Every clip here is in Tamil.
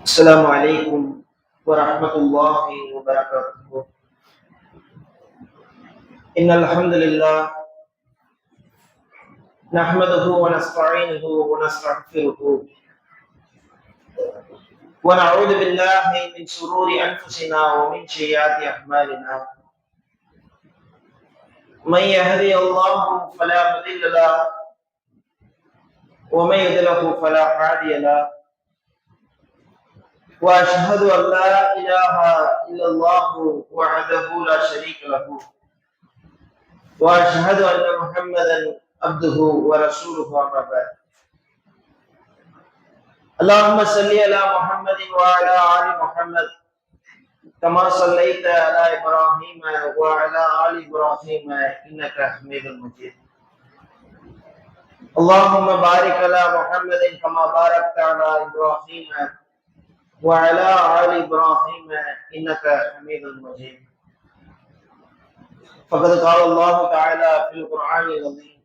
السلام عليكم ورحمة الله وبركاته. إن الحمد لله نحمده ونستعينه ونستغفره ونعوذ بالله من شرور أنفسنا ومن سيئات أعمالنا. من يهدي الله فلا مضل له ومن يضلل فلا هادي له. وأشهد أن لا إله إلا الله وحده لا شريك له وأشهد أن محمدا عبده ورسوله أما بعد. اللهم صل على محمد وعلى آل محمد كما صليت على إبراهيم وعلى آل إبراهيم إنك حميد مجيد. اللهم بارك على محمد كما باركت على إبراهيم وعلى آل إبراهيم إنك حميد مجيد. فقد قال الله تعالى في القرآن العظيم: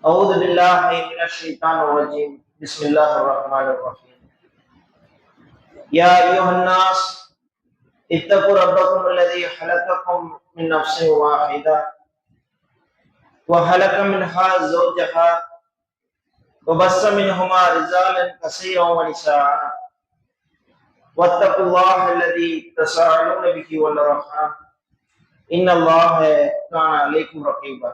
أعوذ بالله من الشيطان الرجيم. بسم الله الرحمن الرحيم. يا أيها الناس اتقوا ربكم الذي خلقكم من نفس واحدة وخلق منها زوجها وبث منهما رجالا كثيرا ونساء واتقوا الله الذي تساءلون به والأرحام إن الله كان عليكم رقيبا.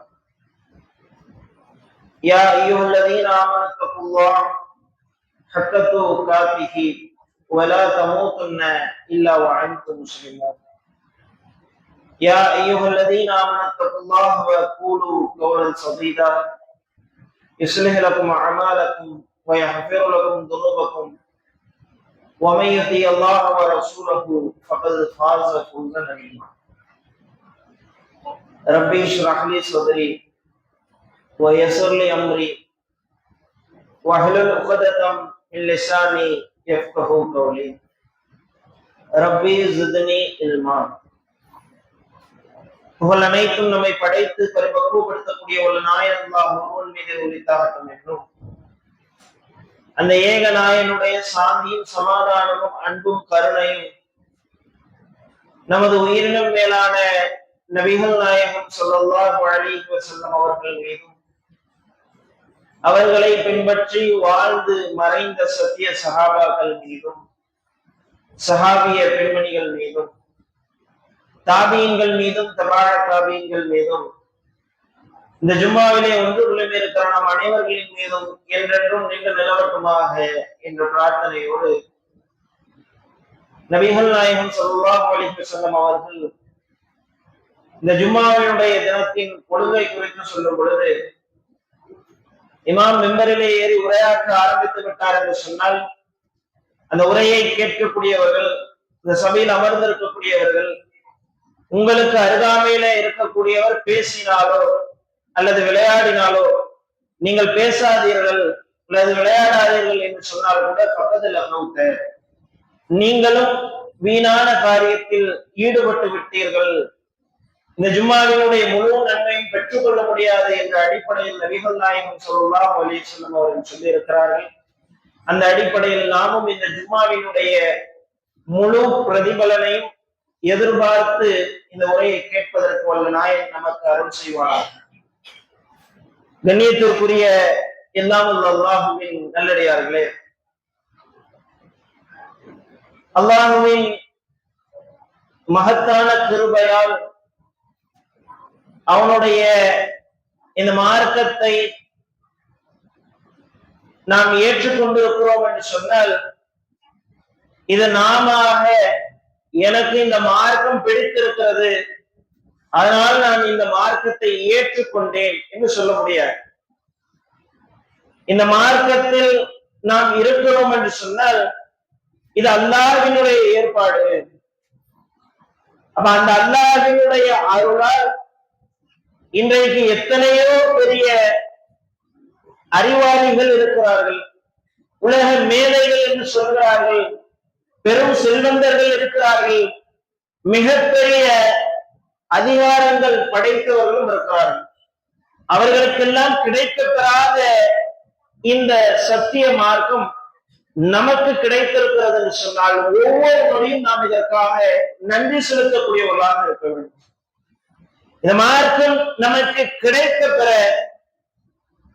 يا أيها الذين آمنوا اتقوا الله حق تقاته ولا تموتن إلا وأنتم مسلمون. يا أيها الذين آمنوا اتقوا الله وقولوا قولا سديدا يصلح لكم أعمالكم ويغفر لكم ذنوبكم ومن يطع الله ورسوله فقد فاز فوزا عظيما. ربي اشرح لي صدري ويسر لي أمري واحلل عقدة من لساني يفقهوا قولي. ربي زدني علما. புகழ் அனைத்தும் நம்மை படைத்து பரிபக்குவப்படுத்தக்கூடிய ஒரு நாயன் அல்லாஹ் ஒருவன் மீது உரித்தாகட்டும் என்றும் அந்த ஏக நாயனுடைய சாந்தியும் சமாதானமும் அன்பும் கருணையும் நமது உயிரினும் மேலான நபிகள் நாயகம் ஸல்லல்லாஹு அலைஹி வஸல்லம் அவர்கள் மீதும் அவர்களை பின்பற்றி வாழ்ந்து மறைந்த சத்திய சஹாபாக்கள் மீதும் சஹாபிய பெண்மணிகள் மீதும் தாபியன்கள் மீதும் தபார தாபியன்கள் மீதும் இந்த ஜும்மாவிலே ஒன்று இருக்கிற நம் அனைவர்களின் மீதும் என்றென்றும் நீங்கள் நிலவட்டுமாக என்ற பிரார்த்தனையோடு நபிகள் நாயகம் ஸல்லல்லாஹு அலைஹி வஸல்லம் அவர்கள் இந்த ஜும்மாவினுடைய தினத்தின் கொள்கை குறித்து சொல்லும் பொழுது, இமாம் மெம்பரிலே ஏறி உரையாற்ற ஆரம்பித்து விட்டார் என்று சொன்னால் அந்த உரையை கேட்கக்கூடியவர்கள், இந்த சபையில் அமர்ந்திருக்கக்கூடியவர்கள், உங்களுக்கு அருகாமையில இருக்கக்கூடியவர் பேசினாலோ அல்லது விளையாடினாலோ நீங்கள் பேசாதீர்கள் அல்லது விளையாடாதீர்கள் என்று சொன்னால் கூட பக்கத்தில் அமர்ந்த நீங்களும் வீணான காரியத்தில் ஈடுபட்டு விட்டீர்கள், இந்த ஜும்மாவினுடைய முழு நன்மையும் பெற்றுக்கொள்ள முடியாது என்ற அடிப்படையில் நபிகள் நாயகம் ஸல்லல்லாஹு அலைஹி வஸல்லம் அவர்கள் சொல்லி இருக்கிறார்கள். அந்த அடிப்படையில் நாமும் இந்த ஜும்மாவினுடைய முழு பிரதிபலனையும் எதிர்பார்த்து இந்த உரையை கேட்பதற்கு வல்ல நாயன் நமக்கு அருள் செய்வார். கண்ணியத்திற்குரிய எல்லாம் அல்லாஹுவின் நல்லடியார்களே, அல்லாஹுவின் மகத்தான கிருபையால் அவனுடைய இந்த மார்க்கத்தை நாம் ஏற்றுக்கொண்டிருக்கிறோம் என்று சொன்னால், இது நாம எனக்கு இந்த மார்க்கம் பிடித்திருக்கிறது, அதனால் நான் இந்த மார்க்கத்தை ஏற்றுக்கொண்டேன் என்று சொல்ல முடியாது. இந்த மார்க்கத்தில் நாம் இருக்கிறோம் என்று சொன்னால் இது அல்லாஹ்வினுடைய ஏற்பாடு. அப்ப அந்த அல்லாஹ்வினுடைய அருளால் இன்றைக்கு எத்தனையோ பெரிய அறிவாளிகள் இருக்கிறார்கள், உலக மேதைகள் என்று சொல்கிறார்கள், பெரும் செல்வந்தர்கள் இருக்கிறார்கள், மிகப்பெரிய அதிகாரங்கள் படைத்தவர்களும் இருக்கிறார்கள். அவர்களுக்கெல்லாம் கிடைக்கப்பெறாத இந்த சத்திய மார்க்கம் நமக்கு கிடைத்திருக்கிறது என்று சொன்னால் ஒவ்வொரு நொடியும் நாம் இதற்காக நன்றி செலுத்தக்கூடியவர்களாக இருக்க வேண்டும். இந்த மார்க்கம் நமக்கு கிடைக்க பெற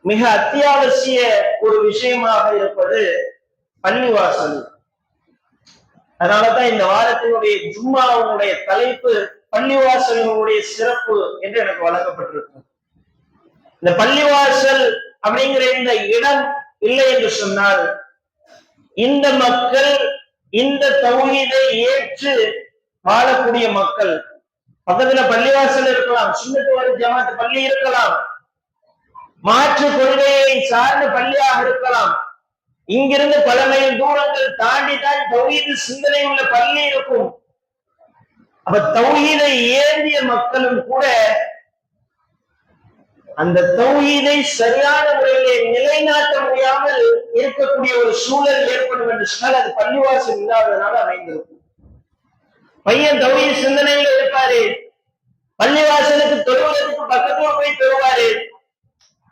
மிக அத்தியாவசிய ஒரு விஷயமாக இருப்பது பள்ளிவாசல். அதனாலதான் இந்த வாரத்தினுடைய ஜும்மாவுடைய தலைப்பு பள்ளிவாசலினுடைய சிறப்பு என்று எனக்கு வழங்கப்பட்டிருக்கு. இந்த பள்ளிவாசல் அப்படிங்கிற இந்த இடம் இல்லை என்று சொன்னால் இந்த மக்கள் இந்த தௌஹீதை ஏற்று வாழக்கூடிய மக்கள், பக்கத்துல பள்ளிவாசல் இருக்கலாம், சுன்னத் வல் ஜமாத் பள்ளி இருக்கலாம், மாற்று கொள்கையை சார்ந்த பள்ளியாக இருக்கலாம், இங்கிருந்து பல மைல் தூரங்கள் தாண்டிதான் தௌஹீது சிந்தனை உள்ள பள்ளி இருக்கும். அப்ப தௌஹீதை ஏந்திய மக்களும் கூட அந்த தௌஹீதை சரியான முறையிலே நிலைநாட்ட முடியாமல் இருக்கக்கூடிய ஒரு சூழல் ஏற்படும் என்று சொன்னால் அது பள்ளிவாசல் இல்லாததுனால அமைந்திருக்கும். பையன் தௌஹீத் சிந்தனையில இருப்பாரு, பள்ளிவாசலுக்கு தொழுவதற்கு பக்கத்தோடு போய் தொழுவாரு.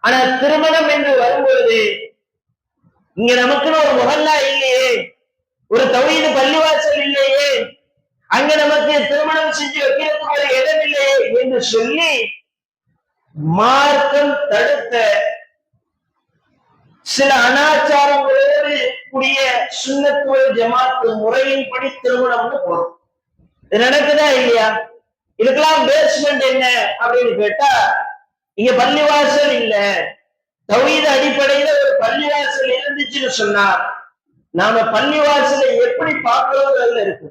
ஆனா திருமணம் என்று வரும்பொழுது இங்க நமக்குன்னு ஒரு முகல்லா இல்லையே, ஒரு தௌஹீது பள்ளிவாசல் இல்லையே, அங்க நமக்கு திருமணம் செஞ்சு வைக்கிறதுக்கு ஒரு இடம் இல்லையே என்று சொல்லி மார்க்கம் தடுத்த சில அனாச்சாரங்களோடு கூடிய சுன்னத் வல் ஜமாத் முறையின்படி திருமணம்னு போறோம். இது நடக்குதா இல்லையா? இதுக்கெல்லாம் பேஸ்மெண்ட் என்ன அப்படின்னு கேட்டா, இங்க பள்ளிவாசல் இல்ல, தௌஹீத் அடிப்படையில ஒரு பள்ளிவாசல் இருந்துச்சுன்னு சொன்னா நாம பள்ளிவாசலை எப்படி பார்க்கிறோம் இருக்கு.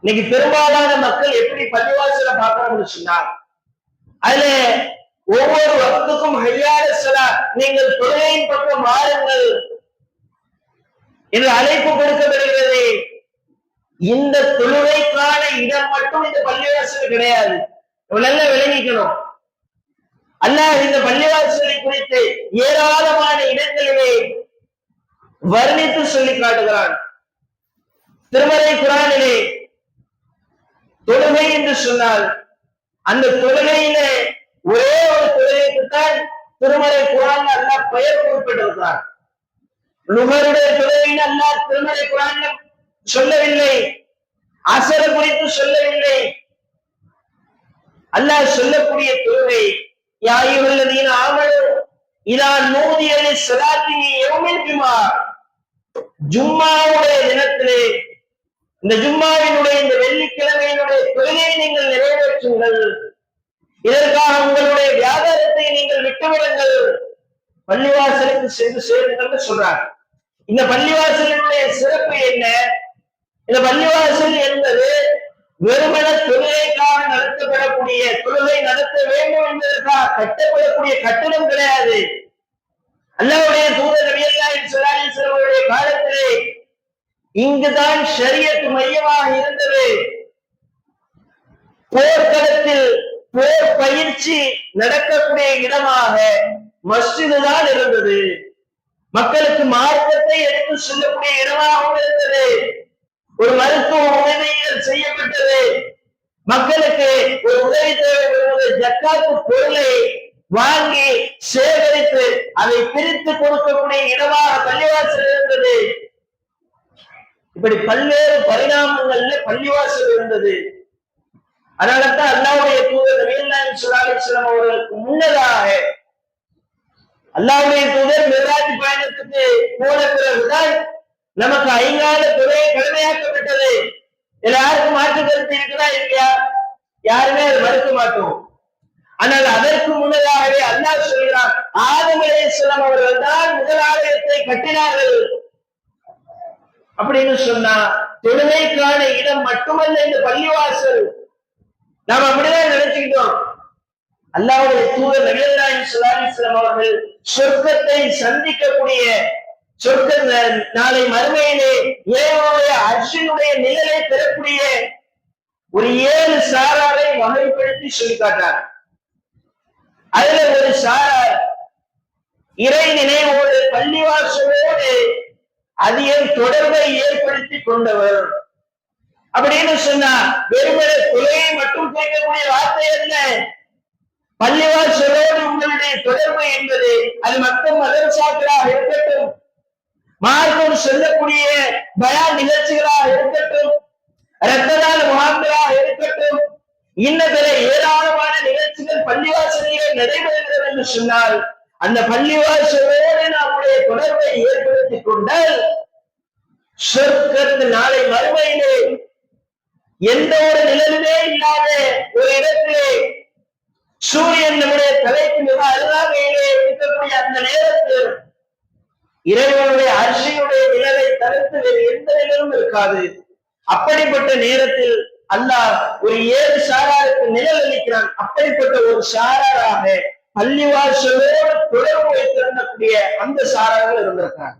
இன்னைக்கு பெரும்பாலான மக்கள் எப்படி பள்ளிவாசலை பார்க்கணும்னு சொன்னா, அதுல ஒவ்வொரு வக்துக்கும் ஹய்யால ஸலாத், நீங்கள் தொழுகையின் பக்கம் வாருங்கள் என்று அழைப்பு கொடுக்கப்படுகிறது. இந்த தொழுகைக்கான இடம் மட்டும் இந்த பள்ளிவாசல் கிடையாது. நல்லா விளங்கிக்கணும். அல்லாஹ் இந்த பள்ளிவாசலை குறித்து ஏராளமான இடங்களிலே வர்ணித்து சொல்லி காட்டுகிறான். திருமறை குர்ஆனிலே தொழுகை என்று சொன்னால் அந்த தொழுகையில ஒரே ஒரு தொழுகைக்குத்தான் திருமறை குர்ஆன்ல அல்லாஹ் பெயர் குறிப்பிட்டிருக்கிறார். லுஹருடைய தொழுகைன்னு அல்லாஹ் திருமறை குர்ஆன்ல சொல்லவில்லை, அஸர் குறித்து சொல்லவில்லை. அல்லாஹ் சொல்லக்கூடிய தொழுகை யா அய்யுஹல்லதீன ஆமனூ இதா நூதிய லிஸ்ஸலாத்தி யௌமில் ஜும்ஆ, ஜும்மாவுடைய தினத்திலே, இந்த ஜும்மாவினுடைய இந்த வெள்ளிக்கிழமையினுடைய தொழுகையை நீங்கள் நிறைவேற்றுங்கள், இதற்காக உங்களுடைய வியாபாரத்தை நீங்கள் விட்டுவிடுங்கள், பள்ளிவாசலுக்கு சென்று சேருங்கள் சொல்றார். இந்த பள்ளிவாசலினுடைய சிறப்பு என்ன? இந்த பள்ளிவாசல் என்பது வெறுமன தொழுகைக்காக நடத்தப்படக்கூடிய, தொழுகை நடத்த வேண்டும் என்பதற்காக கட்டப்படக்கூடிய கட்டணம் கிடையாது. அல்லாஹ்வுடைய தூதர் நபியல்லாஹி ஸல்லல்லாஹு அலைஹி வஸல்லம் அவருடைய காலத்திலே இங்குதான் ஷரியத் மையமாக இருந்தது. போர்க்களத்தில் போர் பயிற்சி நடக்கக்கூடிய இடமாக மஸ்ஜிது தான் இருந்தது. மக்களுக்கு மார்க்கத்தை எடுத்து சொல்லக்கூடிய இடமாகவும் இருந்தது. ஒரு மருத்துவ உதவிகள் செய்யப்பட்டது. மக்களுக்கு ஒரு உதவி தேவைப்படுவது ஜக்காத்து பொருளை வாங்கி சேகரித்து அதை பிரித்து கொடுக்கக்கூடிய இடமாக பள்ளிவாசல் இருந்தது. இப்படி பல்வேறு பரிணாமங்கள்ல பள்ளிவாசல் இருந்தது. அதனாலதான் அல்லாஹ்வுடைய தூதர் நபியல்லாஹி ஸல்லல்லாஹு அலைஹி வஸல்லம் அவர்களுக்கு முன்னதாக அல்லாஹ்வுடைய தூதர் மிராஜ் பயணத்துக்கு போன பிறகுதான் நமக்கு ஐங்கால தொழுகை கடமையாக்கப்பட்டது. இதுல யாருக்கும் மாற்று கருத்து இருக்குதா இல்லையா? யாருமே அதை மறுக்க மாட்டோம். ஆனால் அதற்கு முன்னதாகவே அல்லாஹ் சொல்கிறான், ஆதம் அலைஹிஸ்ஸலாம் அவர்கள் தான் முதல் ஆலயத்தை கட்டினார்கள் அப்படின்னு சொன்னா தொழுகைக்கான இடம் மட்டுமல்ல இந்த பள்ளிவாசல். நாம் அப்படிதான் நினைச்சுக்கிட்டோம். அல்லாஹ்வுடைய தூதர் நபியல்லாஹி ஸல்லல்லாஹு அலைஹி வஸல்லம் அவர்கள் சொர்க்கத்தை சந்திக்கக்கூடிய, சொர்க்க நாளை மறுமையிலே இறைவனுடைய அர்ஷினுடைய நிழலை பெறக்கூடிய ஒரு 7 சாராரை வகைப்படுத்தி சொல்லி காட்டார். அதுல ஒரு சாரார் இறை நினைவோடு பள்ளிவாசலோடு அதிக தொடர்பை ஏற்படுத்தி கொண்டவர். அப்படின்னு சொன்னா வெறுமனே தொழுகையை மட்டும் கேட்கக்கூடிய வார்த்தை அல்ல. பள்ளிவாசலோடு உங்களுடைய தொடர்பு என்பது அது மக்கள் மதரசாக்களாக இருக்கட்டும், மார்க்கம் சொல்லக்கூடிய பயான் நிகழ்ச்சிகளாக இருக்கட்டும், இரத்ததான முகாம்களாக இருக்கட்டும், இன்ன பிற ஏராளமான நிகழ்ச்சிகள் பள்ளிவாசலிலே நடைபெறுகிறது என்று சொன்னால், அந்த பள்ளிவாசலோடு நம்முடைய தொடர்பை ஏற்படுத்திக் கொண்டால் சொர்க்கத்து நாளை மறுமையிலே எந்த ஒரு நிழலுமே இல்லாத ஒரு இடத்திலே சூரியன் நம்முடைய தலைக்கு மிக அருகாமையிலே இருக்கக்கூடிய அந்த நேரத்தில் இறைவனுடைய அரிசியுடைய நிழலை தவிர்த்து வேறு எந்த நிழலும் இருக்காது. அப்படிப்பட்ட நேரத்தில் அல்லாஹ் ஒரு 7 சாராருக்கு நிழல் அளிக்கிறான். அப்படிப்பட்ட ஒரு சாராராக பள்ளிவாசலோடு தொடர்பு வைத்திருந்தக்கூடிய அந்த சாரார்கள் இருந்திருக்கிறாங்க.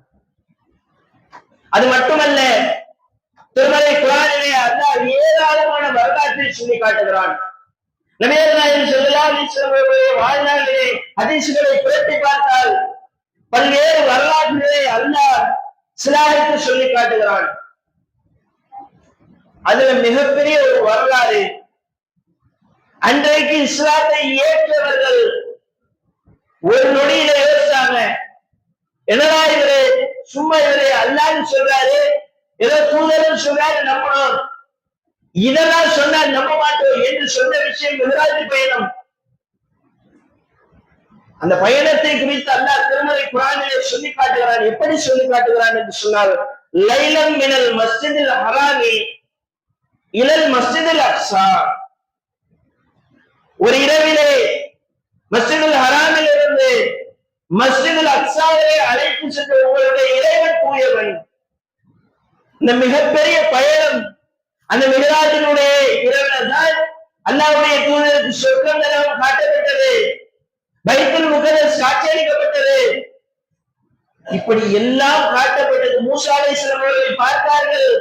அது மட்டுமல்ல, திருமலை குர்ஆனிலே அல்லாஹ் ஏராளமான வரலாற்றை சொல்லி காட்டுகிறான். நபிகள் நாயகம் ஸல்லல்லாஹு அலைஹி வஸல்லம் அவர்களுடைய வாழ்நாளிலே ஹதீஸ்களை புரட்டி பார்த்தால் பல்வேறு வரலாற்றுகளை அல்லாஹ் சிலாகித்து சொல்லி காட்டுகிறான். அதுல மிகப்பெரிய ஒரு வரலாறு, அன்றைக்கு இஸ்லாத்தை ஏற்றவர்கள் ஒரு நொடியில யோசிச்சாங்க, என்னடா இவரு சும்மா இவரு அல்லாஹ்னு சொல்றாரு, ஏதோ தூதர்னு சொல்றாரு, நம்பணும், இதெல்லாம் சொன்னால் நம்ப மாட்டோம் என்று சொன்ன விஷயம் மிஹ்ராஜ் பயணம். அந்த பயணத்தை குறித்து அல்லாஹ் திருமறை குர்ஆனிலே சொல்லி காட்டுகிறான். எப்படி சொல்லி காட்டுகிறான் என்று சொன்னால், லைலம் மினல் மஸ்ஜிதில் ஹராமி இலல் மஸ்ஜிதில் அக்ஸா, ஒரு இரவிலே மஸ்ஜிதுல் ஹராமில் இருந்து மஸ்ஜிதுல் அக்ஸாவிலே அழைத்து சென்ற உங்களுடைய இறைவன் தூயவன். இந்த மிகப்பெரிய பயணம், அந்த மிஹ்ராஜினுடைய இரவில் தான் அல்லாஹ்வுடைய தூதருக்கு சொர்க்கம் நரகம் காட்டப்பட்டது, பைத்துல் முகத்தஸ் காட்சியளிக்கப்பட்டது, இப்படி எல்லாம் காட்டப்பட்டது. மூசா அலைஹிஸ்ஸலாம் அவர்களை பார்த்தார்கள்.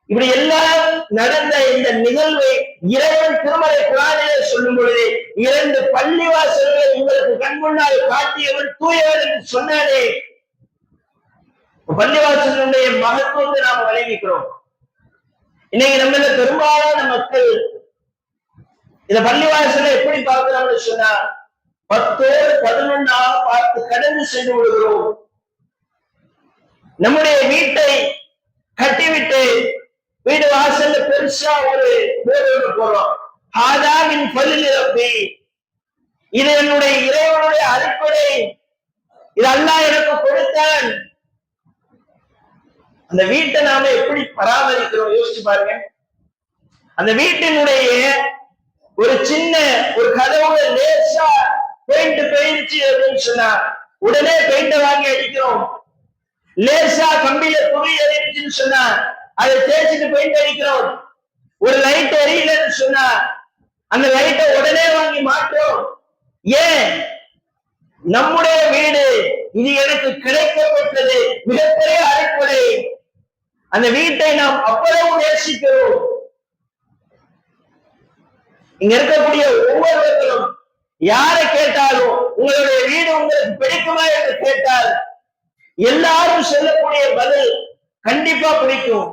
இப்படி எல்லாம் நடந்த இந்த நிகழ்வை இறைவன் திருமறை குர்ஆனிலே சொல்லும் பொழுது 2 பள்ளிவாசல்களை உங்களுக்கு கண் முன்னால் காட்டியவன் தூயவன் என்று சொன்னாலே, பள்ளிவாசலுடைய மகத்துவத்தை நாம விளைவிக்கிறோம். இன்னைக்கு நம்ம பெரும்பாலான மக்கள் இந்த பள்ளிவாசலை எப்படி பார்க்கிறோம்னு சொன்னா 10ஓடு 11ஆக பார்த்து கடந்து சென்று விடுகிறோம். நம்முடைய வீட்டை கட்டிவிட்டு வீடு வாசல்ல பெருசா ஒரு போர்டு போடுறோம், ஆதாமின் பல்லில் ரப்பி, இது என்னுடைய இறைவனுடைய அருட்கொடை, இது அல்லாஹ் எனக்கு கொடுத்தான். அந்த வீட்டை நாம எப்படி பராமரிக்கிறோம் யோசிச்சு பாருங்க. அந்த வீட்டினுடைய ஒரு சின்ன ஒரு கதவுல லேசா பெயிண்ட் போயிடுச்சு அப்படின்னு சொன்னா உடனே பெயிண்டை வாங்கி அடிக்கிறோம். லேசா கம்பியில துணி எரிஞ்சுன்னு சொன்னா அதை தேய்ச்சிட்டு பெயிண்ட் அடிக்கிறோம். ஒரு லைட் எரியலன்னு சொன்னா அந்த லைட்டை உடனே வாங்கி மாற்றோம். ஏன்? நம்முடைய வீடு இது எனக்கு கிடைக்கப்பட்டது, மிகப்பெரிய அருட்கொடை. அந்த வீட்டை நாம் அவ்வளவு நேசிக்கிறோம். இங்க இருக்கக்கூடிய ஒவ்வொருவர்களும் யாரை கேட்டாலும் உங்களுடைய வீடு உங்களுக்கு பிடிக்குமா என்று கேட்டால் எல்லாரும் சொல்லக்கூடிய பதில் கண்டிப்பா பிடிக்கும்.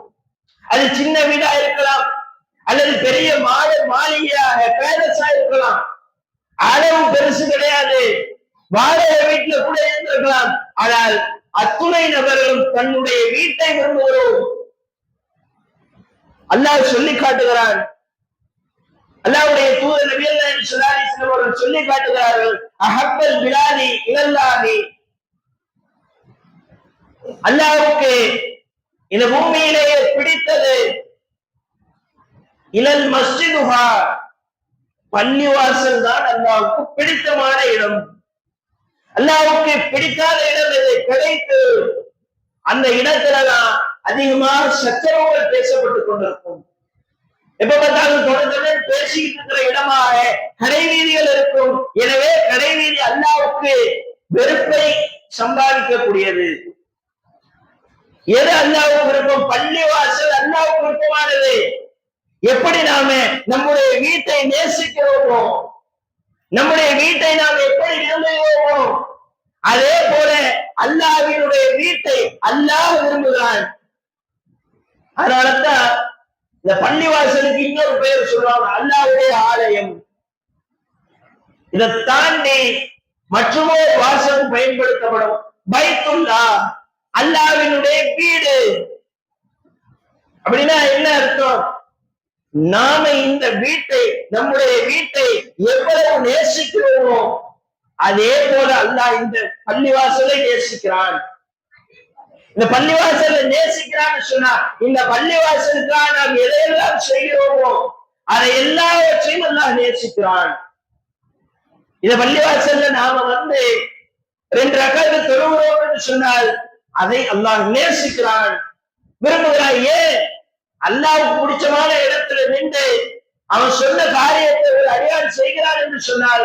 அது சின்ன வீடா இருக்கலாம், அல்லது பெரிய மாளிகையாக பேலஸா இருக்கலாம், அளவு பெருசு கிடையாது, வாடகை வீட்டுல கூட இருந்திருக்கலாம். ஆனால் அத்துணை நபர்களும் தன்னுடைய வீட்டை விரும்புகிறோம். அல்லாஹ் சொல்லி காட்டுகிறான். அல்லாஹ்வுடைய தூதர் நபிகள் நாயகம் ஸல்லல்லாஹு அலைஹி வஸல்லம் அவர்கள் சொல்லி காட்டுகிறார்கள், அஹப்பல் பிலாதி இலல்லாஹி, அல்லாஹ்வுக்கு இந்த பூமியிலேயே பிடித்தது இலல் மஸ்ஜிதுஹா, பள்ளிவாசல் தான் அல்லாஹ்வுக்கு பிடித்தமான இடம். அல்லாஹ்வுக்கு பிடிக்காத இடம் எது கிடைத்து அந்த இடத்துலதான் அதிகமாக சச்சரவுகள் பேசப்பட்டுக் கொண்டிருக்கும். எப்ப பார்த்தாலும் தொடர்ந்து பேசிக்கிட்டு இருக்கிற இடமாக கடை வீதிகள் இருக்கும். எனவே கடை வீதி அல்லாஹ்வுக்கு வெறுப்பை சம்பாதிக்கக்கூடியது. எது அல்லாஹ்வுக்கு விருப்பம்? பள்ளிவாசல் அல்லாஹ்வுக்கு விருப்பமானது. எப்படி நாம நம்முடைய வீட்டை நேசிக்கிறோமோ, நம்முடைய வீட்டை நாம் எப்படி விரும்புகிறோமோ, அதே போல அல்லாஹ்வினுடைய வீட்டை அல்லாஹ் விரும்புகிறான். அதனாலதான் இந்த பள்ளிவாசலுக்கு இன்னொரு பெயர் சொல்லுவாங்க, அல்லாஹ்வுடைய ஆலயம். இதை தாண்டி மற்றொரு வாசல் பயன்படுத்தப்படும், பைத்துல்லா, அல்லாஹ்வினுடைய வீடு. அப்படின்னா என்ன அர்த்தம்? நாம இந்த வீட்டை, நம்முடைய வீட்டை எவ்வளவு நேசிக்கிறோமோ அதே போல அல்லாஹ் இந்த பள்ளிவாசலை நேசிக்கிறான். இந்த பள்ளிவாசலை நேசிக்கிறான்னு சொன்னா இந்த பள்ளிவாசலுக்காக நாம் எதையெல்லாம் செய்கிறோமோ அதை எல்லாவற்றையும் அல்லாஹ் நேசிக்கிறான். இந்த பள்ளிவாசல்ல நாம 2 ரக்காத்து தொழுகிறோம் என்று சொன்னால் அதை அல்லாஹ் நேசிக்கிறான், விரும்புகிறான். ஏன்? அல்லாஹ்வுக்கு பிடிச்சமான இடத்துல நின்று அவன் சொன்ன காரியத்தை ஒரு அடியான் செய்கிறான் என்று சொன்னால்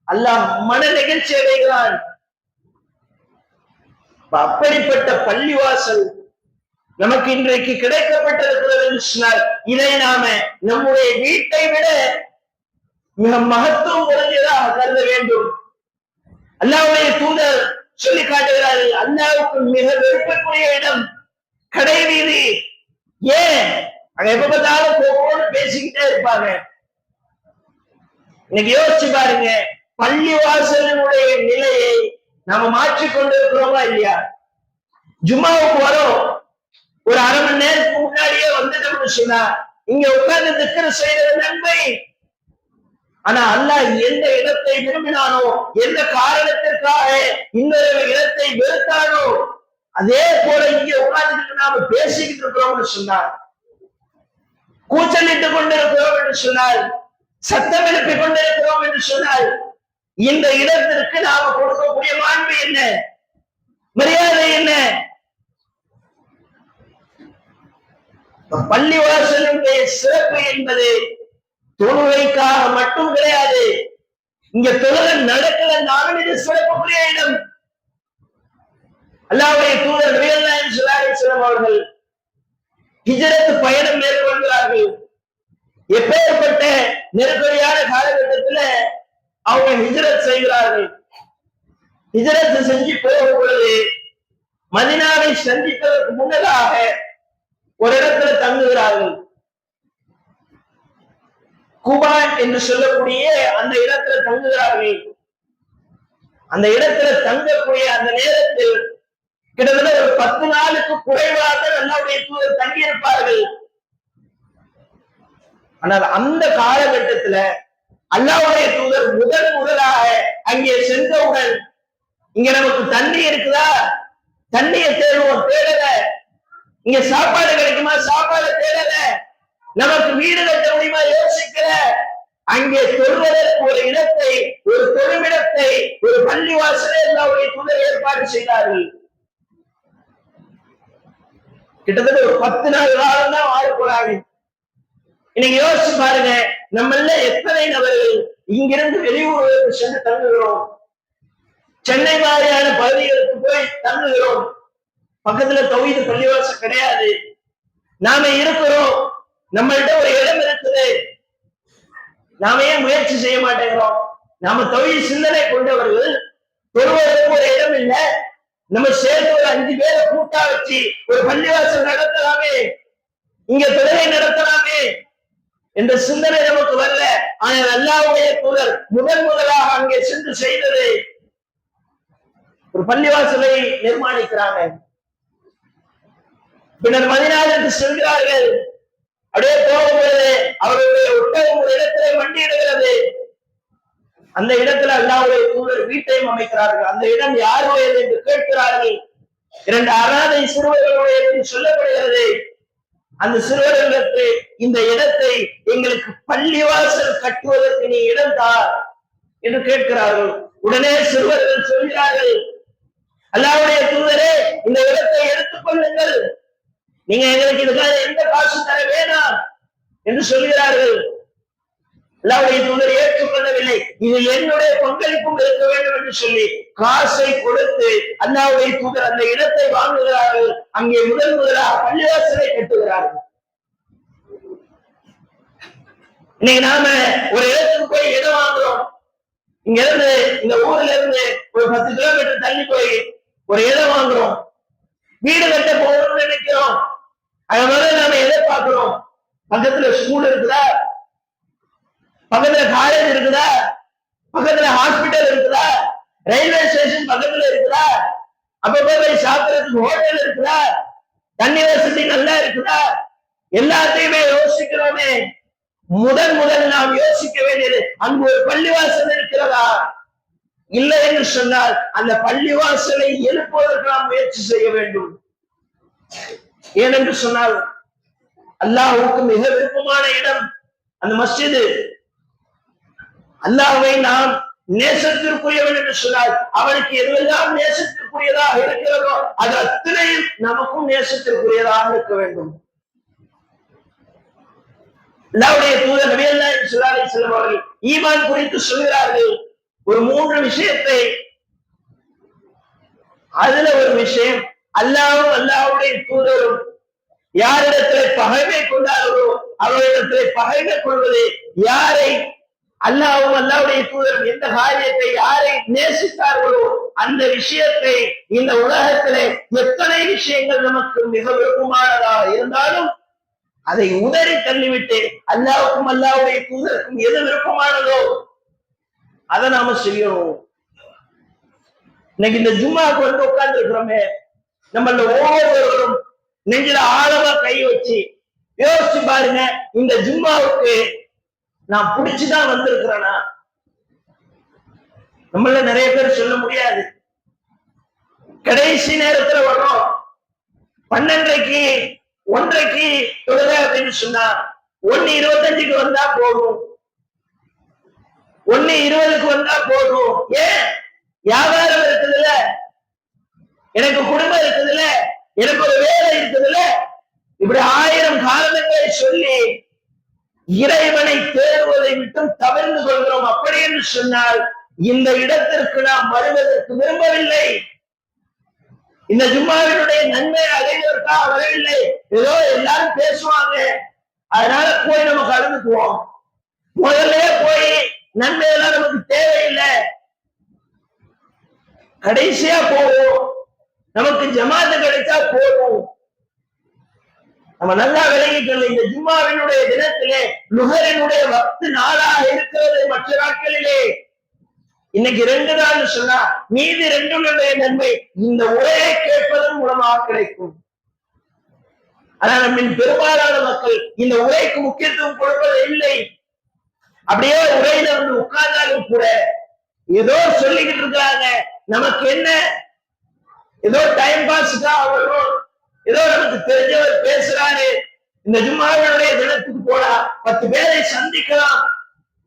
அல்லாஹ் மன நெகிழ்ச்சி அடைகிறான். அப்படிப்பட்ட பள்ளிவாசல் நமக்கு இன்றைக்கு கிடைக்கப்பட்டிருக்கிறது என்று சொன்னால் இதை நாம நம்முடைய வீட்டை விட மிக மகத்துவம் பொருந்தியதாக கருத வேண்டும். அல்லாஹ்வுடைய தூதர் சொல்லி காட்டுகிறார்கள், அல்லாஹ்வுக்கு மிக விருப்பக்கூடிய இடம் கடை வீதி. ஏன்? அங்க எப்ப பார்த்தாலும் கோபோடு பேசிக்கிட்டே இருப்பாங்க. இன்னைக்கு யோசிச்சு பாருங்க, பள்ளிவாசலினுடைய நிலையை நாம மாற்றிக்கொண்டிருக்கிறோமா இல்லையா? ஜும்மாவுக்கு வரோம், ஒரு அரை மணி நேரத்துக்கு முன்னாடியே வந்துட்டோம்னு சொன்னா இங்க உட்கார்ந்து திக்ர் செய்யறது நன்மை. ஆனா அல்லாஹ் எந்த இடத்தை விரும்பினானோ, எந்த காரணத்திற்காக இன்னொரு இடத்தை வெறுத்தானோ அதே போல இங்க உட்கார்ந்துட்டு நாம பேசிக்கிட்டு இருக்கிறோம்னு சொன்னார், கூச்சலிட்டு கொண்டிருக்கிறோம் என்று சொன்னால், சத்தம் எழுப்பிக் கொண்டிருக்கிறோம் என்று சொன்னால் இந்த இடத்திற்கு நாம கொடுக்கக்கூடிய மாண்பு என்ன, மரியாதை என்ன? பள்ளிவாசலுடைய சிறப்பு என்பது தொழுகைக்காக மட்டும் கிடையாது. இங்க தொழுகை நடக்கலன்னாலும் இது சிறப்புக்குரிய இடம். அல்லாஹ்வுடைய தூதர் நபிகள் நாயகம் ஸல்லல்லாஹு அலைஹி வஸல்லம் அவர்கள் ஹிஜ்ரத் பயணம் மேற்கொள்கிறார்கள். எப்பேற்பட்ட நெருக்கடியான காலகட்டத்துல அவங்க ஹிஜ்ரத் செய்கிறார்கள். ஹிஜ்ரத் செஞ்சு போகும் பொழுது மதீனாவை சந்திப்பதற்கு முன்னதாக ஒரு இடத்துல தங்குகிறார்கள். குபா என்று சொல்லக்கூடிய அந்த இடத்துல தங்குகிறார்கள். அந்த இடத்துல தங்கக்கூடிய அந்த நேரத்தில் கிட்டத்தட்ட ஒரு 10 நாளுக்கு குறைவாக அல்லாஹ்வுடைய தூதர் தங்கியிருப்பார்கள். ஆனால் அந்த காலகட்டத்துல அல்லாஹ்வுடைய தூதர் முதலாக அங்கே சென்றவுடன் இங்க நமக்கு தண்ணி இருக்குதா, தண்ணியை தேடுவோம், தேடல. இங்க சாப்பாடு கிடைக்குமா, சாப்பாடு தேடல. நமக்கு வீடு கட்ட முடியுமா, யோசிக்கல. அங்கே தொழுவதற்கு ஒரு இடத்தை, ஒரு தொழுமிடத்தை, ஒரு பள்ளிவாசலை அல்லாஹ்வுடைய தூதர் ஏற்பாடு செய்தார்கள். கிட்டத்தட்ட ஒரு 10 நாள் காலம் தான் வாழ போறாங்க. இன்னைக்கு யோசிச்சு பாருங்க, நம்மள எத்தனை நபர்கள் இங்கிருந்து வெளியூர்களுக்கு சென்று தங்குகிறோம், சென்னை மாதிரியான பகுதிகளுக்கு போய் தங்குகிறோம். பக்கத்துல தௌஹீது பள்ளிவாசல் கிடையாது. நாம இருக்கிறோம், நம்மள்ட்ட ஒரு இடம் இருக்குது, நாம ஏன் முயற்சி செய்ய மாட்டேங்கிறோம்? நாம தௌஹீத் சிந்தனை கொண்டவர்கள், தொழுவதற்கு ஒரு இடம் இல்லை, நம்ம சேர்ந்து ஒரு 5 பேரை கூட்டா வச்சு ஒரு பள்ளிவாசல் நடத்தலாமே, இங்க தொழுகை நடத்தலாமே என்ற சிந்தனை நமக்கு வரல. ஆனால் அல்லாஹ்வுடைய தூதர் முதலாக அங்கே சென்று செய்தது ஒரு பள்ளிவாசலை நிர்மாணிக்கிறாங்க. பின்னர் மதீனாவிற்கு செல்கிறார்கள். அப்படியே போகும்போது அவருடைய ஒட்டகம் ஒரு இடத்திலே மண்டியிடுகிறது. அந்த இடத்துல அல்லாஹ்வுடைய தூதர் வீட்டையும் அமைக்கிறார்கள். அந்த இடம் யாருடையது என்று கேட்கிறார்கள். 2 அனாதை சிறுவர்களுடையது என்று சொல்லப்படுகிறது. அந்த சிறுவர்களுக்கு இந்த இடத்தை எங்களுக்கு பள்ளிவாசல் கட்டுவதற்கு நீ இடம் தா என்று கேட்கிறார்கள். உடனே சிறுவர்கள் சொல்கிறார்கள், அல்லாஹ்வுடைய தூதரே, இந்த இடத்தை எடுத்துக் கொள்ளுங்கள், நீங்க எங்களுக்கு இதுக்காக எந்த காசு தர வேணாம் என்று சொல்கிறார்கள். அல்லாஹ்வுடைய தூதர் ஏற்றுக்கொள்ளவில்லை. இது என்னுடைய பங்களிப்பும் இருக்க வேண்டும் என்று சொல்லி காசை கொடுத்து அல்லாஹ்வுடைய தூதர் அந்த இடத்தை வாங்குகிறார்கள். அங்கே முதலாக பள்ளிவாசலை கட்டுகிறார்கள். இன்னைக்கு நாம ஒரு இடத்துக்கு போய் இடம் வாங்குறோம். இங்க இருந்து, இந்த ஊர்ல இருந்து ஒரு 10 கிலோமீட்டர் தள்ளி போய் ஒரு இடம் வாங்குறோம். வீடு கட்ட போகணும்னு நினைக்கிறோம். அதனால நாம எதை பார்க்கிறோம்? பக்கத்துல ஸ்கூல் இருக்குதா, பக்கத்துல காலேஜ் இருக்குதா, பக்கத்துல ஹாஸ்பிட்டல் இருக்குதா, ரயில்வே ஸ்டேஷன் பக்கத்துல இருக்குதா, அப்ப போய் சாப்பிடறதுக்கு ஹோட்டல் இருக்குதா, தண்ணி வசதி நல்லா இருக்குதா, எல்லாத்தையுமே யோசிக்கிறோமே. முதல் நாம் யோசிக்க வேண்டியது அங்கு ஒரு பள்ளிவாசல் இருக்கிறதா, இல்லை என்று சொன்னால் அந்த பள்ளிவாசலை எழுப்புவதற்கு நாம் முயற்சி செய்ய வேண்டும். ஏனென்று சொன்னால் அல்லாஹ்வுக்கு மிக விருப்பமான இடம் அந்த மஸ்ஜிது. அல்லாஹ்வை நாம் நேசத்திற்குரியவன் என்று சொன்னால் அவனுக்கு எதுவெல்லாம் நேசத்திற்குரியதாக இருக்கிறதோ அது அத்தனையும் நமக்கும் நேசத்திற்குரியதாக இருக்க வேண்டும். அல்லாஹ்வுடைய தூதர் நபி ஸல்லல்லாஹு அலைஹி வஸல்லம் அவர்கள் ஈமான் குறித்து சொல்கிறார்கள் ஒரு 3 விஷயத்தை. அதுல ஒரு விஷயம், அல்லாஹ்வும் அல்லாஹ்வுடைய தூதரும் யாரிடத்திலே பகைமை கொண்டார்களோ அவரிடத்திலே பகைமை கொள்வது யாரை, அல்லாஹ்வும் அல்லாஹ்வுடைய தூதரும் எந்த காரியத்தை யாரை நேசித்தார்களோ அந்த விஷயத்தை இந்த உலகத்திலே எத்தனை விஷயங்கள் நமக்கு மிக விருப்பமானதாக இருந்தாலும் அதை உதறி தள்ளிவிட்டு அல்லாஹ்வுக்கும் அல்லாஹ்வுடைய தூதருக்கும் எது விருப்பமானதோ அதை நாம செய்யணும். இன்னைக்கு இந்த ஜும்மாவுக்கு வந்து உட்கார்ந்து இருக்கிறோமே, நம்மள ஒவ்வொருவரும் நெஞ்சில ஆழமா கை வச்சு யோசிச்சு பாருங்க, இந்த ஜும்மாவுக்கு நான் பிடிச்சுதான் வந்திருக்கிறேனா? நம்மள நிறைய பேர் சொல்ல முடியாது. கடைசி நேரத்துல வர்றோம், 12:30 1:30 தொழுக அப்படின்னு சொன்னா 1:25 வந்தா போதும், 1:20 வந்தா போதும். ஏன்? வியாபாரம் இருக்குதுல்ல, எனக்கு குடும்பம் இருக்குதுல்ல, எனக்கு ஒரு வேலை இருக்குதுல்ல, இப்படி 1000 காரணங்களை சொல்லி இறைவனை தேடுவதை விட்டும் தவிர்த்து கொள்கிறோம். அப்படி என்று சொன்னால் இந்த இடத்திற்கு நாம் வருவதற்கு விரும்பவில்லை, இந்த ஜும்மாவினுடைய நன்மை அடைவதற்காக வரவில்லை. ஏதோ எல்லாரும் பேசுவாங்க அதனால போய் நம்ம கலந்துக்குவோம். முதல்ல போய் நன்மை எல்லாம் நமக்கு தேவையில்லை, கடைசியா போவோம், நமக்கு ஜமாத்து கிடைச்சா போதும். நம்ம நல்லா விளங்கிக்கொள்ள, இந்த ஜும்மாவினுடைய தினத்திலே லுஹரினுடைய வக்து நாளாக இருக்கிறது. மற்ற நாட்களிலே இன்னைக்கு 2 நாள் சொன்னா மீதி 2 நன்மை இந்த உரையை கேட்பதன் மூலமாக கிடைக்கும். ஆனா நம்ம பெரும்பாலான மக்கள் இந்த உரைக்கு முக்கியத்துவம் கொடுப்பது இல்லை. அப்படியே உரையில வந்து உட்கார்ந்தாலும் கூட ஏதோ சொல்லிக்கிட்டு இருக்கிறாங்க. நமக்கு என்ன, ஏதோ டைம் பாஸ்க்காக வரும், ஏதோ நமக்கு தெரிஞ்சவர் பேசுறாரு, இந்த ஜும்மாவினுடைய தினத்துக்கு போனா 10 பேரை சந்திக்கலாம்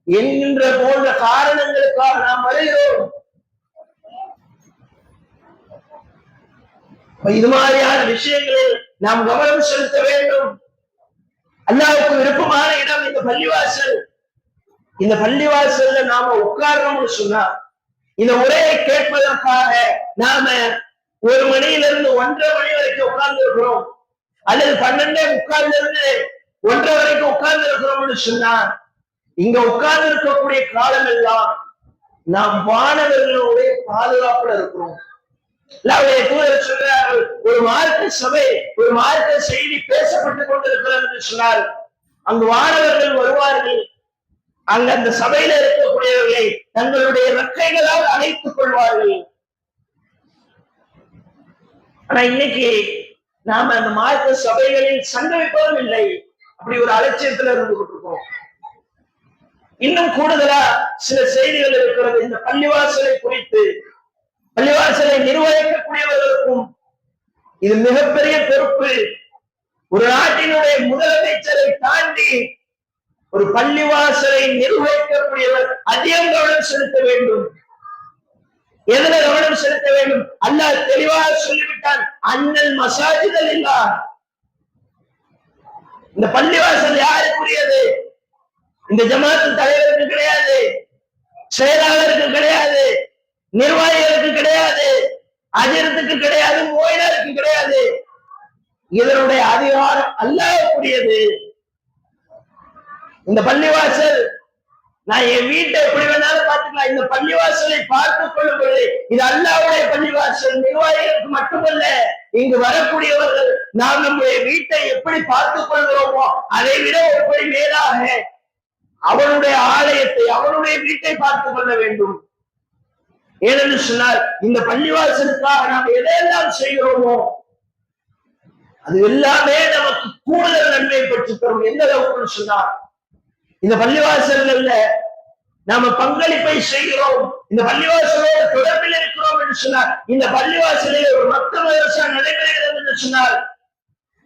என்கின்ற போன்ற காரணங்களுக்காக நாம் வருகிறோம். இது மாதிரியான விஷயங்களில் நாம் கவனம் செலுத்த வேண்டும். அல்லாஹ்வுக்கு விருப்பமான இடம் இந்த பள்ளிவாசல். இந்த பள்ளிவாசல்ல நாம உட்கார்றோம்னு சொன்னா இந்த உரையை கேட்பதற்காக நாம 1 மணியிலிருந்து 1:30 மணி வரைக்கும் உட்கார்ந்து இருக்கிறோம், அல்லது 12:45 1:30 வரைக்கும் உட்கார்ந்து இருக்கிறோம்னு சொன்னா இங்க உட்கார்ந்து இருக்கக்கூடிய காலம் எல்லாம் நாம் மாணவர்களுடைய பாதுகாப்புல இருக்கிறோம். சொல்றார்கள், ஒரு மார்க்க சபை, ஒரு மார்க்க செய்தி பேசப்பட்டுக் கொண்டிருக்கிறது என்று சொன்னால் அங்கு மாணவர்கள் வருவார்கள், அங்க அந்த சபையில இருக்கக்கூடியவர்களை தங்களுடைய ரெக்கைகளால் அணைத்துக் கொள்வார்கள். ஆனா இன்னைக்கு நாம அந்த மார்க்க சபைகளில் சங்கமிப்பதும் இல்லை, அப்படி ஒரு அலட்சியத்துல இருந்து கொண்டிருக்கோம். இன்னும் கூடுதலா சில செய்திகள் இருக்கிறது இந்த பள்ளிவாசலை குறித்து. பள்ளிவாசலை நிர்வகிக்கக்கூடியவர்களுக்கும் இது மிகப்பெரிய பொறுப்பு. ஒரு நாட்டினுடைய முதலமைச்சரை தாண்டி ஒரு பள்ளிவாசலை நிர்வகிக்கக்கூடியவர் அதிகம் கவனம் செலுத்த வேண்டும். எதுல கவனம் செலுத்த வேண்டும்? அல்லாஹ் தெளிவாக சொல்லிவிட்டான், அன்னல் மசாஜிதல் இல்லா. இந்த பள்ளிவாசல் யாருக்குரியது? இந்த ஜமாத்து தலைவருக்கு கிடையாது, செயலாளருக்கு கிடையாது, நிர்வாகிகளுக்கு கிடையாது, அஜரத்துக்கு கிடையாது, மோயினருக்கு கிடையாது. இதனுடைய அதிகாரம் அல்லாஹ்வுடையது. இந்த பள்ளிவாசல் நான் என் வீட்டை எப்படி வேணாலும் பார்த்துக்கலாம், இந்த பள்ளிவாசலை பார்த்துக் கொள்ளும்போது இது அல்லாஹ்வுடைய பள்ளிவாசல். நிர்வாகிகளுக்கு மட்டுமல்ல, இங்கு வரக்கூடியவர்கள் நாம் நம்முடைய வீட்டை எப்படி பார்த்துக் கொள்கிறோமோ அதை விட எப்படி மேலாக அவனுடைய ஆலயத்தை, அவனுடைய வீட்டை பார்த்துக் கொள்ள வேண்டும். ஏனென்று சொன்னால் இந்த பள்ளிவாசலுக்காக நாம் எதையெல்லாம் செய்கிறோமோ அது எல்லாமே நமக்கு கூடுதல் நன்மை பெற்று தரும். எந்த அளவுக்கு சொன்னார், இந்த பள்ளிவாசல்கள்ல நாம பங்களிப்பை செய்கிறோம், இந்த பள்ளிவாசலோடு தொடர்பில் இருக்கிறோம் என்று சொன்னார், இந்த பள்ளிவாசலில் ஒரு மத்த மதரசா நடைபெறுகிறது என்று சொன்னால்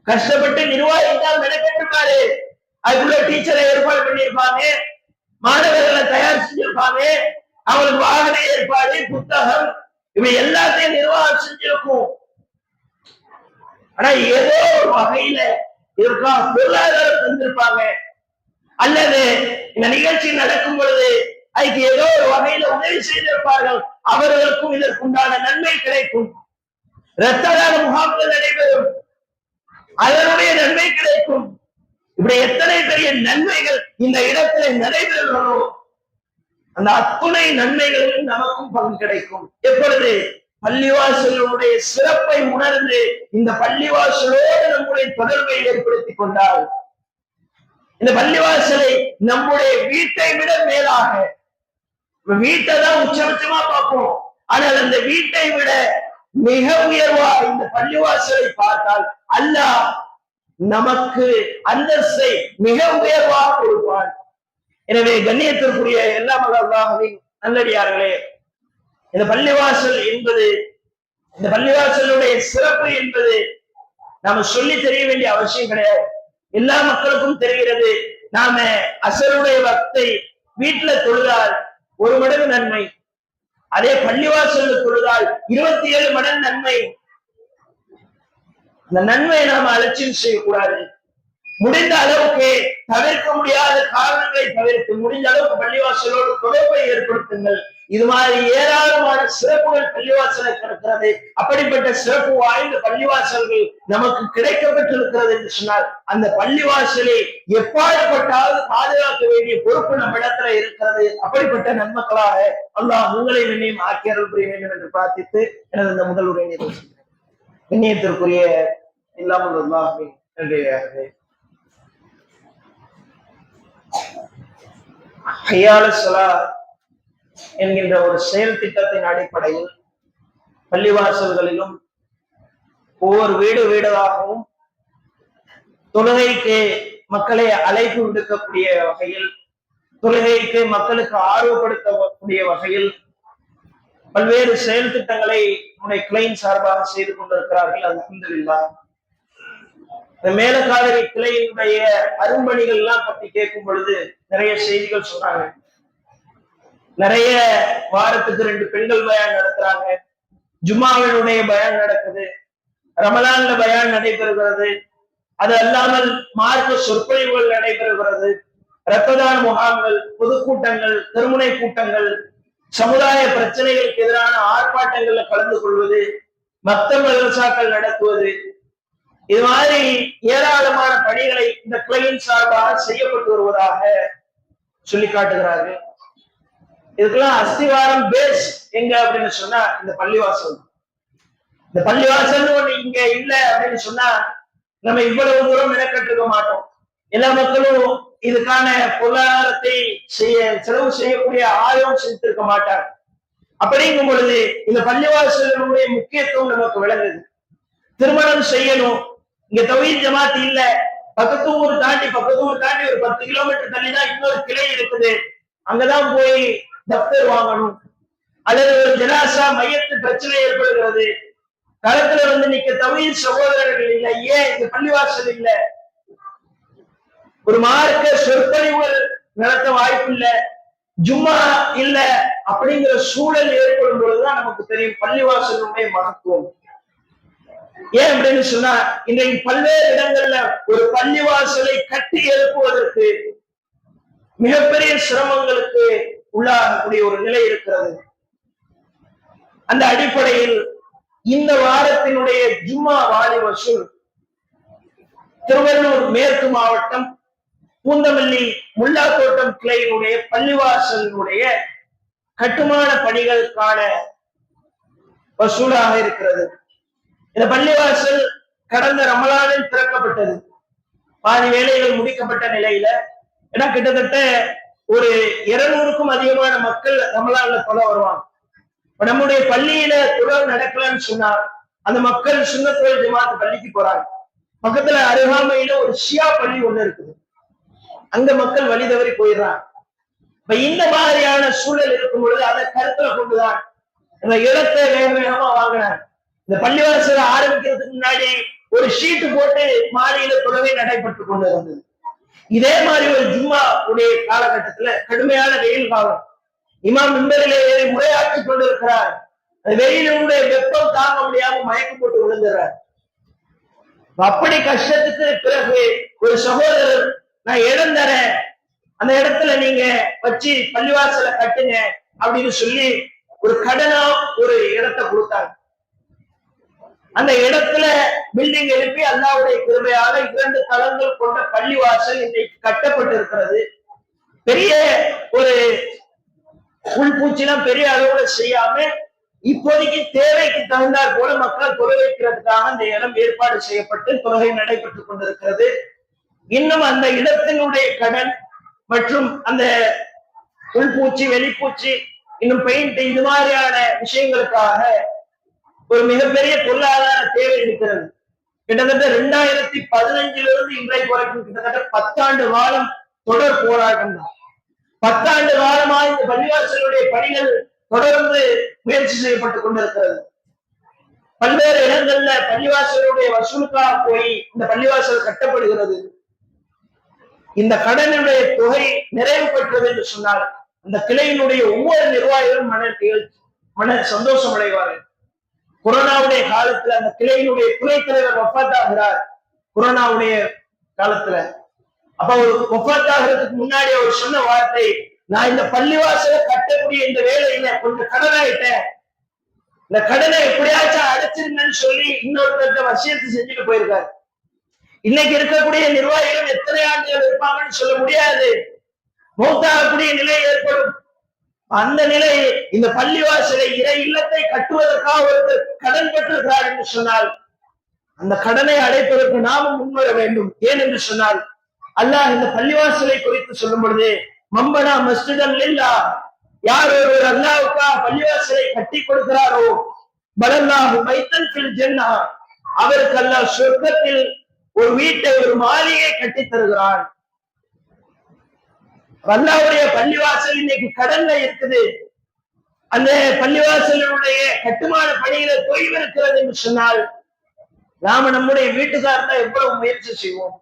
கஷ்டப்பட்டு நிர்வாகம் தான் நடைபெற்றிருப்பாரு, அதுக்குள்ள டீச்சரை ஏற்பாடு பண்ணியிருப்பாங்க, மாணவர்களை தயார் செஞ்சிருப்பாங்க, அவங்களுக்கு வாகன ஏற்பாடு, புத்தகம், இவை எல்லாத்தையும் நிர்வாகம் செஞ்சிருக்கும். ஆனா ஏதோ ஒரு வகையில இதற்காக பொருளாதாரம் தந்திருப்பாங்க, அல்லது இந்த நிகழ்ச்சி நடக்கும் பொழுது அதுக்கு ஏதோ ஒரு வகையில உதவி செய்திருப்பார்கள், அவர்களுக்கும் இதற்குண்டான நன்மை கிடைக்கும். இரத்த தான முகாம்கள் நடைபெறும், அதனுடைய நன்மை கிடைக்கும். இப்படி எத்தனை பெரிய நன்மைகள் இந்த இடத்துல நடைபெறுகிறதோ அந்த அத்துணை நன்மைகளிலும் நமக்கும் பங்கு கிடைக்கும். எப்பொழுது பள்ளிவாசலுடைய சிறப்பை உணர்ந்து இந்த பள்ளிவாசலோடு நம்முடைய தொடர்பை ஏற்படுத்திக் கொண்டால், இந்த பள்ளிவாசலை நம்முடைய வீட்டை விட மேலாக, வீட்டை தான் உச்சபட்சமா பார்ப்போம், ஆனால் அந்த வீட்டை விட மிக உயர்வா இந்த பள்ளிவாசலை பார்த்தால் அல்லாஹ் நமக்கு அந்தஸ்தை மிக உயர்வாக கொடுப்பான். எனவே கண்ணியத்திற்குரிய எல்லா அல்லாஹ்வின் நல்லடியார்களே, இந்த பள்ளிவாசல் என்பது, இந்த பள்ளிவாசலுடைய சிறப்பு என்பது நாம சொல்லி தெரிய வேண்டிய அவசியம் கிடையாது, எல்லா மக்களுக்கும் தெரிகிறது. நாம அசருடைய வக்தை வீட்டுல தொழுதால் 1 மடங்கு நன்மை, அதே பள்ளிவாசல் தொழுதால் 27 மடங்கு நன்மை. அந்த நன்மையை நாம அலட்சியம் செய்யக்கூடாது. முடிந்த அளவுக்கு தவிர்க்க முடியாத காரணங்களை தவிர்த்து முடிந்த அளவுக்கு பள்ளிவாசலோடு தொடர்பை ஏற்படுத்துங்கள். இது மாதிரி ஏராளமான சிறப்புகள் பள்ளிவாசலை கிடக்கிறது. அப்படிப்பட்ட சிறப்பு வாய்ந்த பள்ளிவாசல்கள் நமக்கு கிடைக்கப்பட்டிருக்கிறது என்று சொன்னால் அந்த பள்ளிவாசலை எப்பாடுபட்டாவது பாதுகாக்க வேண்டிய பொறுப்பு நம்ம இடத்துல இருக்கிறது. அப்படிப்பட்ட நன்மக்களாக அல்லாஹ் உங்களை என்னையும் ஆக்கி அருள் புரிய வேண்டும் என்று பிரார்த்தித்து எனது இந்த முதல் உரையை கண்ணியத்திற்குரிய இல்லாமல் அல்லாஹ்வின் நன்றியாக ஹையால ஸலா என்கின்ற ஒரு செயல் திட்டத்தின் அடிப்படையில் பள்ளிவாசல்களிலும் ஒவ்வொரு வீடாகவும் தொழுகைக்கு மக்களை அழைப்பு விடுக்கக்கூடிய வகையில், தொழுகைக்கு மக்களுக்கு ஆர்வப்படுத்தக்கூடிய வகையில் பல்வேறு செயல் திட்டங்களை நம்முடைய கிளையின் சார்பாக செய்து கொண்டிருக்கிறார்கள். அல்ஹம்துலில்லாஹ். இந்த மேலக்காவிரி கிளையினுடைய அரும்பணிகள் எல்லாம் பத்தி கேட்கும் பொழுது நிறைய செய்திகள் சொன்னாங்க. நிறைய வாரத்துக்கு 2 பெண்கள் பயான் நடத்துறாங்க, ஜும்மாவினுடைய பயான் நடக்குது, ரமலான்ல பயான் நடைபெறுகிறது, அது அல்லாமல் மார்க்க சொற்பொழிவுகள் நடைபெறுகிறது, இரத்ததான முகாம்கள், பொதுக்கூட்டங்கள், திருமுனை கூட்டங்கள், சமுதாய பிரச்சனைகளுக்கு எதிரான ஆர்ப்பாட்டங்கள்ல கலந்து கொள்வது, மக்தப் மதரசாக்கள் நடத்துவது, இது மாதிரி ஏராளமான பணிகளை இந்த கிளையின் சார்பாக செய்யப்பட்டு வருவதாக சொல்லி காட்டுகிறார்கள். இதுக்கெல்லாம் அஸ்திவாரம் பேஸ் எங்க அப்படின்னு சொன்னா இந்த பள்ளிவாசல். இந்த பள்ளிவாசல் ஒண்ணு இங்க இல்லை அப்படின்னு சொன்னா நம்ம இவ்வளவு தூரம் மெனக்கட்டுக்க மாட்டோம். எல்லா மக்களும் இதுக்கான பொருளாதாரத்தை செலவு செய்யக்கூடிய ஆர்வம் செஞ்சிருக்க மாட்டாங்க. அப்படிங்கும் பொழுது இந்த பள்ளிவாசலுடைய முக்கியத்துவம் நமக்கு விளங்குது. திருமணம் செய்யணும், இங்க தௌஹீத் ஜமாத் இல்ல, பக்கத்து ஊர் தாண்டி ஒரு 10 கிலோமீட்டர் தள்ளிதான் இன்னொரு கிளை இருக்குது, அங்கதான் போய் தப்தர் வாங்கணும். அல்லது ஒரு ஜனாசா மையத்து பிரச்சனை ஏற்படுகிறது, களத்துல வந்து நிக்க தௌஹீத் சகோதரர்கள் இல்ல, ஏன் இந்த பள்ளிவாசல் இல்ல, ஒரு மார்க்க சொற்பொழிவுகள் நடத்த வாய்ப்பு இல்ல, ஜும்மா இல்ல, அப்படிங்கிற சூழல் ஏற்படும் பொழுதுதான் நமக்கு தெரியும் பள்ளிவாசலுடைய மகத்துவம். ஏன் அப்படின்னு சொன்னா இன்றைக்கு பல்வேறு இடங்கள்ல ஒரு பள்ளிவாசலை கட்டி எழுப்புவதற்கு மிகப்பெரிய சிரமங்களுக்கு உள்ளாகக்கூடிய ஒரு நிலை இருக்கிறது. அந்த அடிப்படையில் இந்த வாரத்தினுடைய ஜும்மா வாலி வசூல் திருவள்ளூர் மேற்கு மாவட்டம் பூந்தமல்லி முல்லாத்தோட்டம் கிளையினுடைய பள்ளிவாசலினுடைய கட்டுமான பணிகளுக்கான வசூலாக இருக்கிறது. இந்த பள்ளிவாசல் கடந்த ரமலானில் திறக்கப்பட்டது. பாதி வேலைகள் முடிக்கப்பட்ட நிலையில, ஏன்னா கிட்டத்தட்ட ஒரு 200க்கும் அதிகமான மக்கள் ரமலான்ல தொலை வருவாங்க. நம்முடைய பள்ளியில தொழுகை நடக்கலன்னு சொன்னா அந்த மக்கள் சுன்னத்துல் ஜமாத் பள்ளிக்கு போறாங்க. பக்கத்துல அருகாமையில ஒரு ஷியா பள்ளி ஒண்ணு இருக்குது, அங்க மக்கள் வழி தவறி போயிடுறாங்க. இப்ப இந்த மாதிரியான சூழல் இருக்கும் பொழுது அதை கருத்துல கொண்டுதான் இந்த இடத்தை வேக வேகமா வாங்கினாங்க. இந்த பள்ளிவாசல ஆரம்பிக்கிறதுக்கு முன்னாடி ஒரு ஷீட்டு போட்டு மாடியில தொழுகை நடைபெற்று கொண்டு இருந்தது. இதே மாதிரி ஒரு ஜும்மா உடைய காலகட்டத்துல கடுமையான வெயில் காலம், இமாம் மிம்பரிலே ஏறி உரையாற்றி கொண்டிருக்கிறார். வெயிலுடைய வெப்பம் தாங்க முடியாம மயக்கம் போட்டு விழுந்துறார். அப்படி கஷ்டத்துக்கு பிறகு ஒரு சகோதரர், நான் இடம் தரேன், அந்த இடத்துல நீங்க வச்சு பள்ளிவாசல கட்டுங்க அப்படின்னு சொல்லி ஒரு கடனா ஒரு இடத்தை கொடுத்தாங்க. அந்த இடத்துல பில்டிங் எழுப்பி அல்லாஹ்வுடைய கிருபையாக 2 தளங்கள் கொண்ட பள்ளிவாசல் இன்றைக்கு கட்டப்பட்டு இருக்கிறது. பெரிய ஒரு உள்பூச்சிலாம் பெரிய அளவுல செய்யாம இப்போதைக்கு தேவைக்கு தகுந்தாற் போல மக்கள் தொலை வைக்கிறதுக்காக அந்த இடம் ஏற்பாடு செய்யப்பட்டு தொழுகை நடைபெற்றுக் கொண்டிருக்கிறது. இன்னும் அந்த இடத்தினுடைய கடன் மற்றும் அந்த உள்பூச்சி வெளிப்பூச்சி இன்னும் பெயிண்ட் இது மாதிரியான விஷயங்களுக்காக ஒரு மிகப்பெரிய பொருளாதார தேவை இருக்கிறது. கிட்டத்தட்ட 2015 இன்றைக்கு வரைக்கும் கிட்டத்தட்ட 10 ஆண்டு காலம் தொடர் போராட்டம் தான். 10 ஆண்டு காலமா இந்த பள்ளிவாசலுடைய பணிகள் தொடர்ந்து முயற்சி செய்யப்பட்டுக் கொண்டிருக்கிறது. பல்வேறு இடங்கள்ல பள்ளிவாசலுடைய வசூலுக்காக போய் இந்த பள்ளிவாசல் கட்டப்படுகிறது. இந்த கடனுடைய தொகை நிறைவு பெற்றது என்று சொன்னால் அந்த கிளையினுடைய ஒவ்வொரு நிர்வாகிகளும் மன சந்தோஷம் அடைவார்கள். கொரோனாவுடைய காலத்துல அந்த கிளையினுடைய துணைத் தலைவர் வஃபாத்தாகிறார். கொரோனாவுடைய காலத்துல அப்ப ஒரு வஃபாத்தாகிறதுக்கு முன்னாடி அவர் சொன்ன வார்த்தை, நான் இந்த பள்ளிவாசலை கட்டக்கூடிய இந்த வேலையில கொஞ்சம் கடனாயிட்டேன், இந்த கடனை எப்படியாச்சும் அடைச்சிருங்கன்னு சொல்லி இன்னொருத்தர் வசியத்தை செஞ்சுட்டு போயிருக்காரு. இன்னைக்கு இருக்கக்கூடிய நிர்வாகிகள் எத்தனை ஆண்டுகள் இருப்பாங்கன்னு சொல்ல முடியாது, மௌத்தாகக்கூடிய நிலை ஏற்படும். அந்த நிலை இந்த பள்ளிவாசலை இறை இல்லத்தை கட்டுவதற்காக ஒருத்தர் கடன் பெற்றிருக்கிறார் என்று சொன்னால் அந்த கடனை அடைப்பதற்கு நாமும் முன்வர வேண்டும். ஏன் என்று சொன்னால் அல்லாஹ் இந்த பள்ளிவாசலை குறித்து சொல்லும் பொழுது மம்பனா மஸ்ஜிதன் இல்லா, யார் ஒருவர் அல்லாஹ்வுக்காக பள்ளிவாசலை கட்டி கொடுக்கிறாரோ பலல்லாஹு பைத்தன் ஃபில் ஜன்னah, அவருக்கு அல்லாஹ் சொர்க்கத்தில் ஒரு வீட்டை ஒரு மாளிகை கட்டி தருகிறான். அல்லாஹ்வுடைய பள்ளிவாசல் இன்னைக்கு கடன்ல இருக்குது. அந்த பள்ளிவாசலுடைய கட்டுமான பணியில தொய்வு இருக்கிறது என்று சொன்னால் நாம நம்முடைய வீட்டுக்காரர்ல எவ்வளவு முயற்சி செய்வோம்.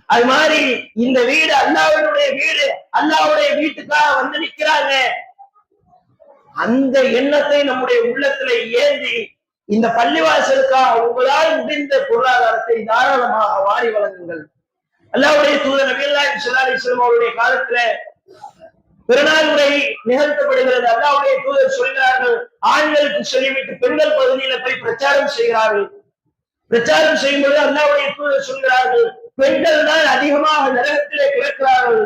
அது மாதிரி இந்த வீடு அல்லாஹ்வுடைய வீடு, அல்லாஹ்வுடைய வீட்டுக்காக வந்து நிக்கிறாங்க. அந்த எண்ணத்தை நம்முடைய உள்ளத்துல ஏந்தி இந்த பள்ளிவாசலுக்காக உங்களால் முடிந்த பொருளாதாரத்தை தாராளமாக வாரி வழங்குங்கள். அல்லாஹ்வுடைய தூதர் நபியல்லாஹி ஸல்லல்லாஹு அலைஹி வஸல்லம் அவருடைய காலத்துல பெருநாள் உரை நிகழ்த்தப்படுகிறது. அல்லாஹ்வுடைய தூதர் சொல்கிறார்கள், ஆண்களுக்கு சொல்லிவிட்டு பெண்கள் பகுதியில போய் பிரச்சாரம் செய்கிறார்கள். பிரச்சாரம் செய்யும் பொழுது அல்லாஹ்வுடைய தூதர் சொல்கிறார்கள், பெண்கள் தான் அதிகமாக நரகத்திலே கிடக்கிறார்கள்.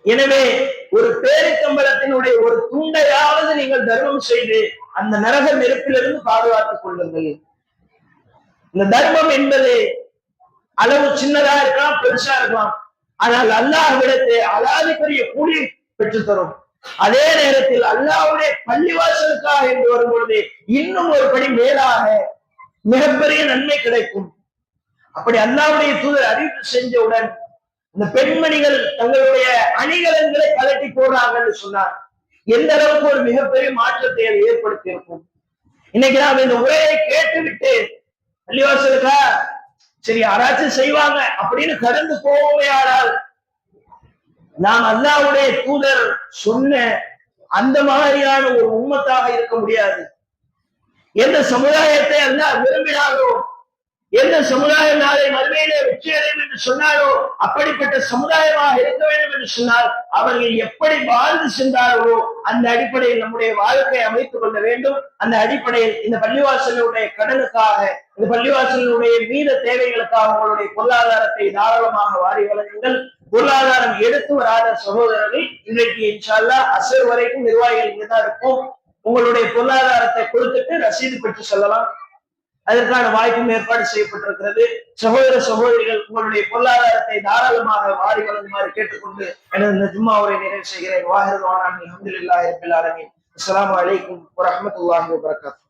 எனவே ஒரு பேரித்தம்பலத்தினுடைய ஒரு துண்டையாவது நீங்கள் தர்மம் செய்து அந்த நரக நெருப்பிலிருந்து பாதுகாத்துக் கொள்ளுங்கள். இந்த தர்மம் என்பது அளவு சின்னதா இருக்கலாம், பெருசா இருக்கலாம், ஆனால் அல்லாஹ்விடத்தை அலாதிக்குரிய கூலி பெற்று தரும். அதே நேரத்தில் அல்லாஹ்வுடைய பள்ளிவாசலுக்காக என்று வரும்பொழுது இன்னும் ஒரு படி மேலாக மிகப்பெரிய நன்மை கிடைக்கும். அப்படி அல்லாஹ்வுடைய தூதர் அறிவிப்பு செஞ்சவுடன் இந்த பெண்மணிகள் தங்களுடைய அணிகலன்களை கலட்டி போடுறாங்கன்னு சொன்னார். எந்த அளவுக்கு ஒரு மிகப்பெரிய மாற்றத்தை அது ஏற்படுத்தி இருக்கும். இன்னைக்கு நாம் இந்த உரையை கேட்டுவிட்டு பள்ளிவாசலுக்கா சரி யாராச்சும் செய்வாங்க அப்படின்னு கடந்து போவோமே, ஆனால் நாம் அல்லாஹ்வுடைய தூதர் சொன்ன அந்த மாதிரியான ஒரு உம்மத்தாக இருக்க முடியாது. எந்த சமுதாயத்தை அல்லாஹ் விரும்பினாரோ, எந்த சமுதாயம் நாளை மறுமையிலே வெற்றி அடையும் என்று சொன்னாரோ அப்படிப்பட்ட சமுதாயமாக இருக்க வேண்டும் என்று சொன்னால் அவர்கள் எப்படி வாழ்ந்து சென்றார்களோ அந்த அடிப்படையில் நம்முடைய வாழ்க்கையை அமைத்துக் கொள்ள வேண்டும். அந்த அடிப்படையில் இந்த பள்ளிவாசலுடைய கடனுக்காக, இந்த பள்ளிவாசலுடைய மீத தேவைகளுக்காக உங்களுடைய பொருளாதாரத்தை தாராளமாக வாரி வழங்குங்கள். பொருளாதாரம் எடுத்து வராத சகோதரர்கள் இன்றைக்கு இன்ஷா அல்லாஹ் அசர் வரைக்கும் நிர்வாகிகள் இங்கதான் இருக்கும். உங்களுடைய பொருளாதாரத்தை கொடுத்துட்டு ரசீது பெற்று செல்லலாம். அதற்கான வாய்ப்பும் ஏற்பாடு செய்யப்பட்டிருக்கிறது. சகோதர சகோதரிகள் உங்களுடைய பொருளாதாரத்தை தாராளமாக வாரி வழங்குமாறு கேட்டுக்கொண்டு எனது இந்த ஜும்மா உரை நிறைவு செய்கிறேன். வாஹிரு தஅவானா அல்ஹம்துலில்லாஹி ரப்பில் ஆலமீன். அஸ்ஸலாமு அலைக்கும் வரஹ்மத்துல்லாஹி வபரகாத்துஹு.